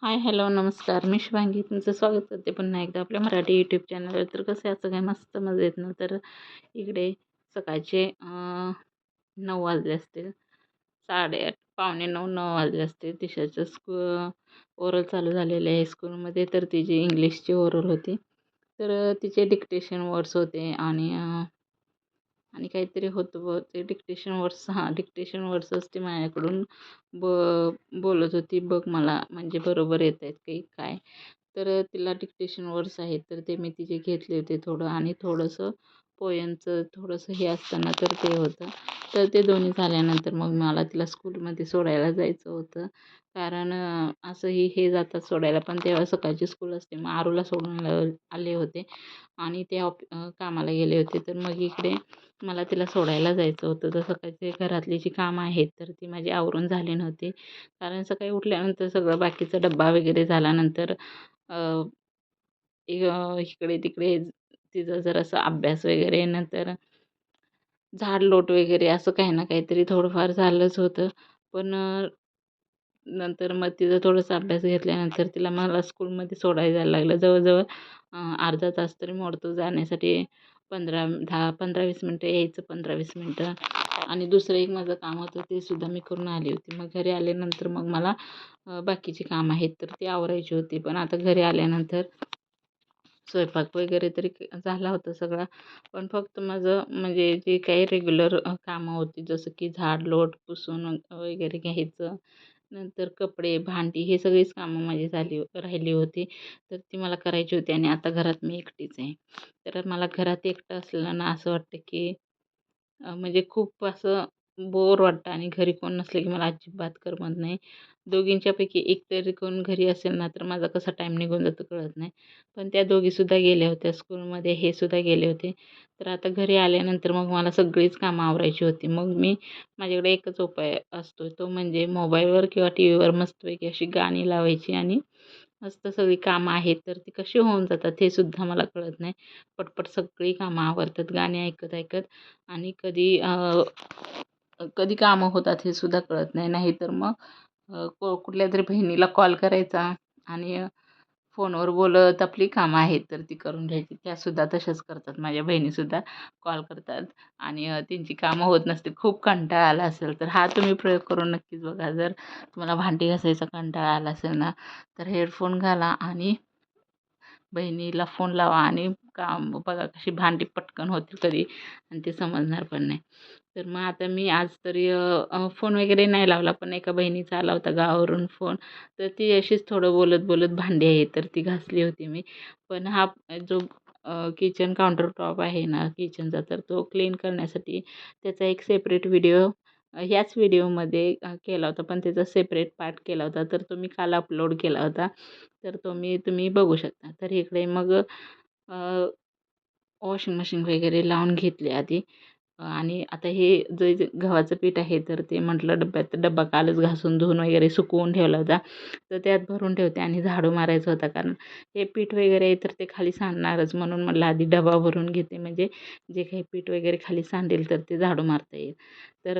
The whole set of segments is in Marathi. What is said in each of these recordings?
हाय, हॅलो, नमस्कार. मी शुभांगी तुमचं स्वागत करते पुन्हा एकदा आपल्या मराठी यूट्यूब चॅनलवर. तर कसं आहे, सगळं मस्त मजेत ना. तर इकडे सकाळचे 9 वाजले असतील, 8:30, पावणे 9, 9 वाजले असतील. तिशाचं ओरल चालू झालेले आहे स्कूलमध्ये. तर तिची इंग्लिशची ओरल होती. तर तिचे डिक्टेशन वर्ड्स होते आणि काहीतरी होतं ते डिक्टेशन वर्ड्स, हां, डिक्टेशन वर्ड्सच ती माझ्याकडून ब बोलत होती. बघ मला म्हणजे बरोबर येत आहेत की काय. तर तिला डिक्टेशन वर्ड्स आहेत तर ते मी तिचे घेतले होते थोडं, आणि थोडंसं पोयमचं थोडंसं हे असताना तर ते होतं. तर ते दोन्ही झाल्यानंतर मग मला तिला स्कूलमध्ये सोडायला जायचं होतं. कारण असंही हे जातात सोडायला, पण तेव्हा सकाळची स्कूल असते. मग आरूला सोडून आले होते आणि ते कामाला गेले होते. तर मग इकडे मला तिला सोडायला जायचं होतं. तर सकाळची घरातली जी कामं आहेत तर ती माझी आवरून झाली नव्हती. कारण सकाळी उठल्यानंतर सगळं बाकीचा डब्बा वगैरे झाल्यानंतर अ, इकडे-तिकडे तिचा जरासा अभ्यास वगैरे, नंतर झाड-लोट वगैरे असं काही ना काहीतरी थोडंफार झालंच होतं. पण नंतर मग तिचा थोडासा अभ्यास घेतल्यानंतर तिला मला स्कूलमध्ये सोडायला जायला लागलं. जवळ-जवळ अर्धा तास तरी मोडतो जाण्यासाठी. 15-20 मिनिटं यायचं, 15-20 मिनिटं. आणि दुसरं एक माझं काम होतं ते सुद्धा मी करून आली होती. मग घरी आल्यानंतर मग मला बाकीची कामं आहेत तर ती आवरायची होती. पण आता घरी आल्यानंतर स्वयंपाक वगैरे तरी झाला होता सगळा. पण फक्त माझं म्हणजे जे काही रेग्युलर कामं होती, जसं की झाड, लोट, पुसून वगैरे घ्यायचं. नंतर कपडे, भांडी हे सगळीच कामं माझी राहिली होती. तर ती मला करायची होती आणि आता घरात मी एकटीच आहे. तर मला घरात एकटं असलं ना असं वाटतं की म्हणजे खूप असं बोर वाटतं, आणि घरी कोण नसले की मला अजिबात करमत नाही. दोघींच्यापैकी एक तरी कोण घरी असेल ना, तर माझा कसा टाईम निघून जातो कळत नाही. पण त्या दोघीसुद्धा गेल्या होत्या स्कूलमध्ये, हे सुद्धा गेले होते. तर आता घरी आल्यानंतर मग मला सगळीच कामं आवरायची होती. मग माझ्याकडे एकच उपाय असतो, तो म्हणजे मोबाईलवर किंवा टीव्हीवर मस्तपैकी अशी गाणी लावायची आणि मस्त सगळी कामं आहेत तर ती कशी होऊन जातात हे सुद्धा मला कळत नाही. पटपट सगळी कामं आवरतात गाणी ऐकत-ऐकत. आणि कधी कामं होतात हे सुद्धा कळत नाही. नाहीतर मग कुठल्यातरी बहिणीला कॉल करायचा आणि फोनवर बोलत आपली कामं आहेत तर ती करून घ्यायची. त्यासुद्धा तशाच करतात. माझ्या बहिणीसुद्धा कॉल करतात आणि त्यांची कामं होत नसते. खूप कंटाळा आला असेल तर हा तुम्ही प्रयोग करून नक्कीच बघा. जर तुम्हाला भांडी घासायचा कंटाळा आला असेल ना, तर हेडफोन घाला आणि बहिणीला फोन लावा आणि काम बघा कशी भांडी पटकन होतील कधी, आणि ते समजणार पण नाही. तर मग आता मी आज तरी फोन वगैरे नाही लावला, पण एका बहिणीचा आला होता गावावरून फोन. तर ती अशीच थोडं बोलत-बोलत भांडी आहे तर ती घासली होती मी. पण हा जो किचन काउंटर टॉप आहे ना किचनचा, तर तो क्लीन करण्यासाठी त्याचा एक सेपरेट व्हिडिओ ह्याच व्हिडिओमध्ये केला होता, पण त्याचा सेपरेट पार्ट केला होता. तर तो मी काल अपलोड केला होता. तर तुम्ही बघू शकता. तर इकडे मग वॉशिंग मशीन वगैरे लावून घेतली आधी. आणि आता हे जे गव्हाचं पीठ आहे तर ते म्हटलं डब्बा कालच घासून धुवून वगैरे सुकवून ठेवला होता. तर त्यात भरून ठेवते आणि झाडू मारायचा होता, कारण हे पीठ वगैरे आहे तर ते खाली सांडणारच, म्हणून म्हटलं आधी डबा भरून घेते, म्हणजे जे काही पीठ वगैरे खाली सांडेल तर ते झाडू मारता येईल. तर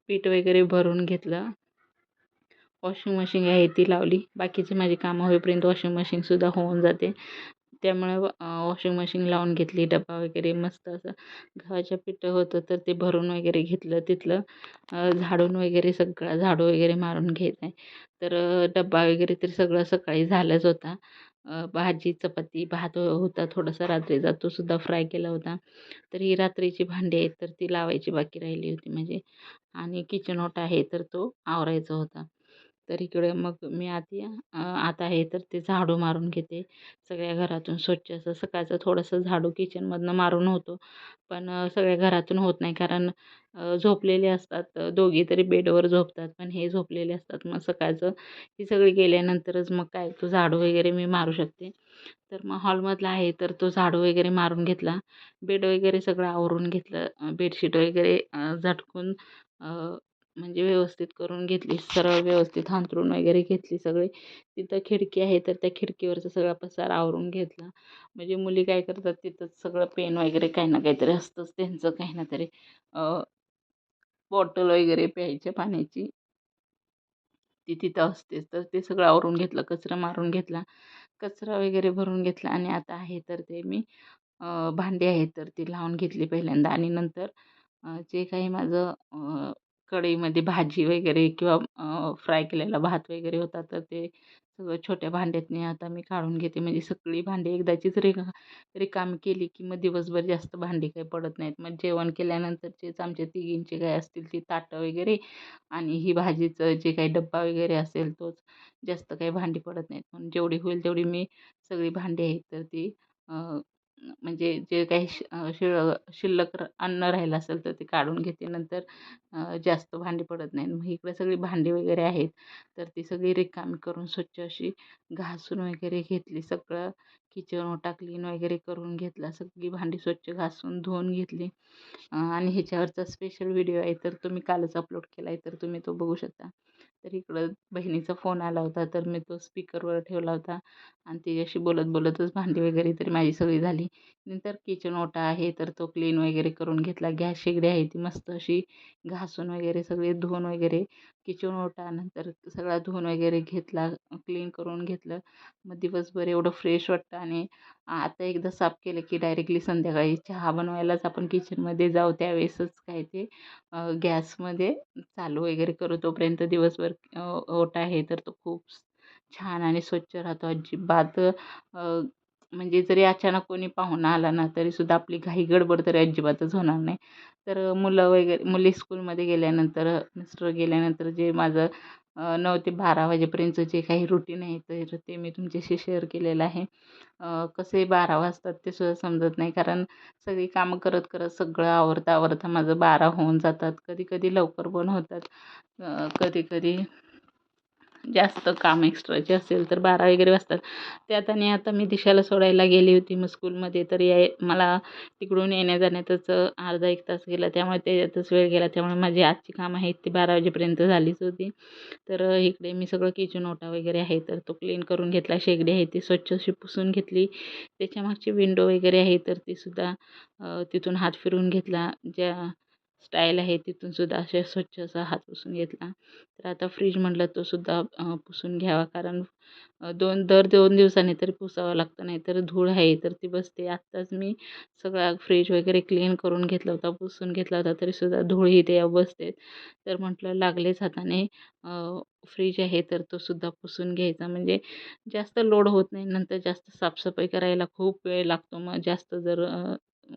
पीठ वगैरे भरून घेतलं. वॉशिंग मशीन आहे ती लावली. बाकीची माझी कामं होईपर्यंत वॉशिंग मशीनसुद्धा होऊन जाते. त्यामुळे वॉशिंग मशीन लावून घेतली. डबा वगैरे मस्त असं गव्हाचं पिठं होतं तर ते भरून वगैरे घेतलं. तिथलं झाडून वगैरे सगळं झाडू वगैरे मारून घ्यायचं आहे. तर डब्बा वगैरे तर सगळं सकाळी झालंच होता. भाजी, चपाती, भात होता थोडासा रात्रीचा, तो सुद्धा फ्राय केला होता. तर ही रात्रीची भांडी आहेत तर ती लावायची बाकी राहिली होती म्हणजे. आणि किचन ओटा आहे तर तो आवरायचा होता. तर इकडे मग मी आता आहे तर ते झाडू मारून घेते. सगळ्या घरातून स्वच्छ असं सकाळचं थोडंसं झाडू किचनमधनं मारून होतो. पण सगळ्या घरातून होत नाही, कारण झोपलेले असतात. दोघी तरी बेडवर झोपतात, पण हे झोपलेले असतात. मग सकाळचं ही सगळी गेल्यानंतरच मग काय तो झाडू वगैरे मी मारू शकते. तर मग हॉलमधला आहे तर तो झाडू वगैरे मारून घेतला. बेड वगैरे सगळं आवरून घेतलं. बेडशीट वगैरे झटकून म्हणजे व्यवस्थित करून घेतली. सरळ व्यवस्थित अंथरूण वगैरे घेतली सगळी. तिथं खिडकी आहे तर त्या खिडकीवरचा सगळा पसारा आवरून घेतला. म्हणजे मुली काय करतात तिथंच सगळं पेन वगैरे काही ना काहीतरी असतंच त्यांचं काही ना तरी. बॉटल वगैरे प्यायच्या पाण्याची ती तिथं असतेच. तर ते सगळं आवरून घेतलं, कचरा मारून घेतला, कचरा वगैरे भरून घेतला आणि आता आहे तर ते मी भांडी आहेत तर ती लावून घेतली पहिल्यांदा आणि नंतर जे काही माझं कढईमध्ये भाजी वगैरे किंवा फ्राय केलेला भात वगैरे होता तर ते सगळं छोट्या भांड्यातनी आता मी काढून घेते. म्हणजे सगळी भांडी एकदाचीच रिकामी केली की मग दिवसभर जास्त भांडी काही पडत नाहीत. मग जेवण केल्यानंतरचेच आमच्या तिघींचे काय असतील ती ताटं वगैरे आणि ही भाजीचं जे काही डब्बा वगैरे असेल तोच, जास्त काही भांडी पडत नाहीत. म्हणून जेवढी होईल तेवढी मी सगळी भांडी आहेत तर ती म्हणजे जे काही शिल्लक अन्न राहिलं असेल तर ते काढून घेते. नंतर जास्त भांडी पडत नाहीत. मग इकडे सगळी भांडी वगैरे आहेत, तर ती सगळी रिकामी करून स्वच्छ अशी घासून वगैरे घेतली. सगळं किचन ओटा क्लीन वगैरे करून घेतला. सगळी भांडी स्वच्छ घासून धुवून घेतली. आणि ह्याच्यावरचा स्पेशल व्हिडिओ आहे तर तो मी कालच अपलोड केला आहे, तर तुम्ही तो बघू शकता. तर इकडं बहिणीचा फोन आला होता, तर मी तो स्पीकरवर ठेवला होता आणि तिच्याशी बोलत बोलतच भांडी वगैरे तरी माझी सगळी झाली. नंतर किचन ओटा आहे तर तो क्लीन वगैरे करून घेतला. गॅस शेगडी आहे ती मस्त अशी घासून वगैरे सगळे धुवून वगैरे किचन ओटा नंतर सगळा धुवून वगैरे घेतला, क्लीन करून घेतलं. मग दिवसभर एवढं फ्रेश वाटतं आणि आता एकदा साफ केलं की डायरेक्टली संध्याकाळी चहा बनवायलाच आपण किचनमध्ये जाऊ त्यावेळेसच काय ते गॅसमध्ये चालू वगैरे करू. तोपर्यंत दिवसभर ओटा आहे तर तो खूप छान आणि स्वच्छ राहतो. अजिबात म्हणजे जरी अचानक कोणी पाहुणा आला ना तरीसुद्धा आपली घाई गडबड तरी अजिबातच होणार नाही. तर मुलं वगैरे मुली स्कूलमध्ये गेल्यानंतर मिस्टर गेल्यानंतर जे माझं 9 ते 12 वाजेपर्यंतचं जे काही रुटीन आहे तर ते मी तुमच्याशी शेअर केलेलं आहे. कसे 12 वाजतात ते सुद्धा समजत नाही, कारण सगळी कामं करत करत सगळं आवरता आवरता माझं 12 होऊन जातात. कधी कधी लवकर पण होतात, कधी कधी जास्त काम एक्स्ट्राचे असेल तर 12 वगैरे वाजतात. त्यात आणि आता मी दिशाला सोडायला गेली होती मग स्कूलमध्ये, तर मला तिकडून येण्या-जाण्यातच अर्धा 1 तास गेला. त्यामुळे त्याच्यातच वेळ गेला. त्यामुळे माझी आजची कामं आहेत ती 12 वाजेपर्यंत झालीच होती. तर इकडे मी सगळं किचन ओटा वगैरे आहे तर तो क्लीन करून घेतला. शेगडी आहे ती स्वच्छ अशी पुसून घेतली. त्याच्यामागची विंडो वगैरे आहे तर तीसुद्धा तिथून हात फिरून घेतला. ज्या स्टाईल आहे तिथून सुद्धा असे स्वच्छ असा हात पुसून घेतला. तर आता फ्रीज म्हटलं तो सुद्धा पुसून घ्यावा, कारण 2 दिवसांनी तरी पुसावं लागतं, नाही तर धूळ आहे तर ती बसते. आत्ताच मी सगळा फ्रीज वगैरे क्लीन करून घेतला होता, पुसून घेतला होता तरीसुद्धा धूळ इथे बसते. तर म्हटलं लागलेच हाताने फ्रीज आहे तर तो सुद्धा पुसून घ्यायचा, म्हणजे जास्त लोड होत नाही. नंतर जास्त साफसफाई करायला खूप वेळ लागतो. मग जास्त जर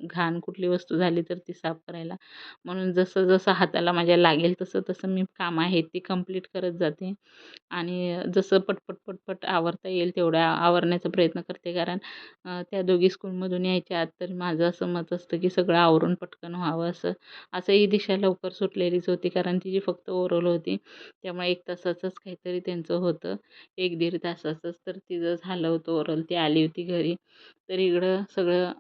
घाण कुठली वस्तू झाली तर ती साफ करायला. म्हणून जसं जसं हाताला माझ्या लागेल तसं तसं मी कामं आहेत ती कंप्लीट करत जाते. आणि जसं पटपट पटपट आवरता येईल तेवढ्या आवरण्याचा प्रयत्न करते, कारण त्या दोघी स्कूलमधून यायच्या आत तर माझं असं मत असतं की सगळं आवरून पटकन व्हावं असं. असंही दिशा लवकर सुटलेलीच होती, कारण तिची फक्त ओरल होती. त्यामुळे 1 तासाचंच काहीतरी त्यांचं होतं, 1-1.5 तासाचंच. तर तिचं झालं होतं ओरल, ती आली होती घरी. तर इकडं सगळं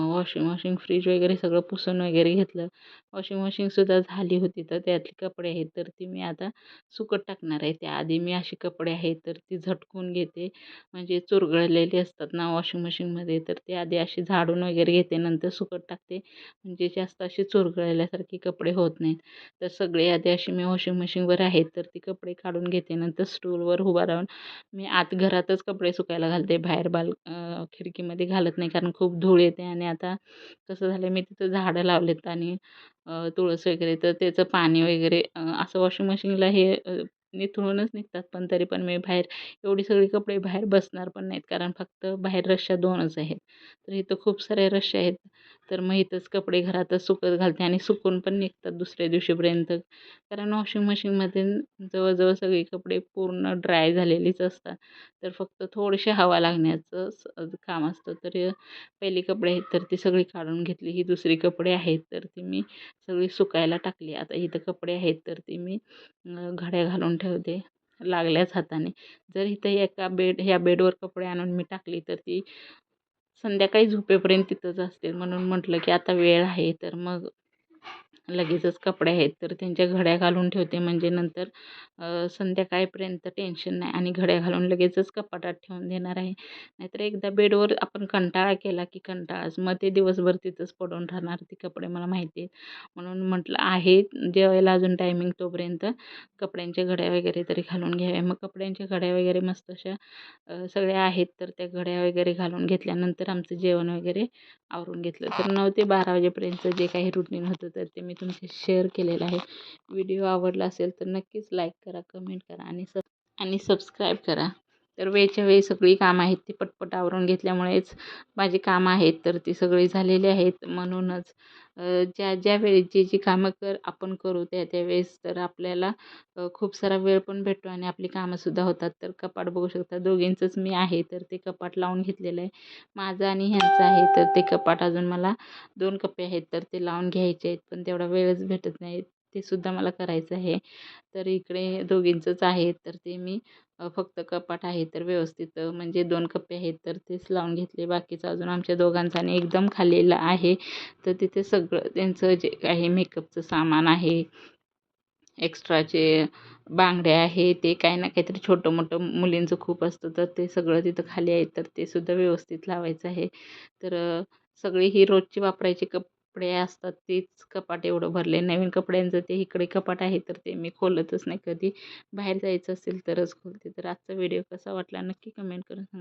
वॉशिंग मशीन, फ्रीज वगैरे सगळं पुसून वगैरे घेतलं. वॉशिंग मशीनसुद्धा झाली होती, तर त्यातली कपडे आहेत तर ती मी आता सुकत टाकणार आहे. त्याआधी मी अशी कपडे आहेत तर ती झटकून घेते, म्हणजे चुरगळलेली असतात ना वॉशिंग मशीनमध्ये, तर ते आधी अशी झाडून वगैरे घेते, नंतर सुकत टाकते, म्हणजे जास्त अशी चुरगळल्यासारखे कपडे होत नाहीत. तर सगळे आधी अशी मी वॉशिंग मशीनवर आहेत तर ती कपडे काढून घेते. नंतर स्टूलवर उभा राहून मी आत घरातच कपडे सुकायला घालते, बाहेर खिडकीमध्ये घालत नाही, कारण खूप धूळ येते. आणि आता कसं झालं मी तिथं झाडं लावलेत आणि तुळस वगैरे, तर त्याचं पाणी वगैरे असं वॉशिंग मशीनला हे निथळूनच निघतात. पण तरी पण मी बाहेर एवढी सगळी कपडे बाहेर बसणार पण नाहीत, कारण फक्त बाहेर रश्श्या 2च आहेत. तर इथं खूप साऱ्या रश्श्या आहेत. तर मग इथंच कपडे घरातच सुकत घालते आणि सुकून पण निघतात दुसऱ्या दिवशीपर्यंत. कारण वॉशिंग मशीनमध्ये जवळजवळ सगळे कपडे पूर्ण ड्राय झालेलीच असतात. तर फक्त थोडीशी हवा लागण्याचं काम असतं. तर पहिली कपडे आहेत तर ती सगळी काढून घेतली. ही दुसरी कपडे आहेत तर ती मी सगळी सुकायला टाकली. आता इथं कपडे आहेत तर ती मी घड्या घालून ठेवते लागल्याच हाताने. जर इथं ह्या बेडवर कपडे आणून मी टाकली तर ती संध्याकाळी झोपेपर्यंत तिथंच असतील. म्हणून म्हटलं की आता वेळ आहे तर मग लगेचच कपडे आहेत तर त्यांच्या घड्या घालून ठेवते, म्हणजे नंतर संध्याकाळपर्यंत टेन्शन नाही आणि घड्या घालून लगेचच कपाटात ठेवून देणार आहे. नाहीतर एकदा बेडवर आपण कंटाळा केला की कंटाळाच, मग ते दिवसभर तिथंच पडून राहणार ते कपडे, मला माहिती आहे. म्हणून म्हटलं आहे जेवायला अजून टायमिंग, तोपर्यंत कपड्यांच्या घड्या वगैरे तरी घालून घ्याव्या. मग कपड्यांच्या घड्या वगैरे मस्त अशा सगळ्या आहेत, तर त्या घड्या वगैरे घालून घेतल्यानंतर आमचं जेवण वगैरे आवरून घेतलं. तर 9 ते 12 वाजेपर्यंतचं जे काही रुटीन होतं तर ते मी तुमच्याशी शेअर केलेलं आहे. व्हिडिओ आवडला असेल तर नक्कीच लाईक करा, कमेंट करा आणि सबस्क्राईब करा. तर वेळच्या वेळी सगळी कामं आहेत ती पटपट आवरून घेतल्यामुळेच माझी कामं आहेत तर ती सगळी झालेली आहेत. म्हणूनच ज्या ज्या वेळी जी जी कामं आपण करू त्या त्यावेळेस तर आपल्याला खूप सारा वेळ पण भेटतो आणि आपली कामंसुद्धा होतात. तर कपाट बघू शकता दोघींचंच मी आहे तर ते कपाट लावून घेतलेलं आहे. माझं आणि ह्यांचं आहे तर ते कपाट अजून मला 2 कप्पे आहेत तर ते लावून घ्यायचे आहेत, पण तेवढा वेळच भेटत नाही. ते सुद्धा मला करायचं आहे. तर इकडे दोघींचंच आहे तर ते मी फक्त कपाट आहे तर व्यवस्थित म्हणजे 2 कप्पे आहेत तर तेच लावून घेतले. बाकीचं अजून आमच्या दोघांचं आणि एकदम खाल्लेलं आहे. तर तिथे सगळं त्यांचं जे काही मेकअपचं सामान आहे, एक्स्ट्राचे बांगड्या आहे, ते काही ना काहीतरी छोटं-मोठं मुलींचं खूप असतं, तर ते सगळं तिथं खाली आहे, तर ते सुद्धा व्यवस्थित लावायचं आहे. तर सगळी ही रोजची वापरायची कपडे असतात, तेच कपाट एवढं भरले. नवीन कपड्यांचं ते इकडे कपाट आहे, तर ते मी खोलतच नाही कधी. बाहेर जायचं असेल तरच खोलते. तर आजचा व्हिडिओ कसा वाटला नक्की कमेंट करून सांगा.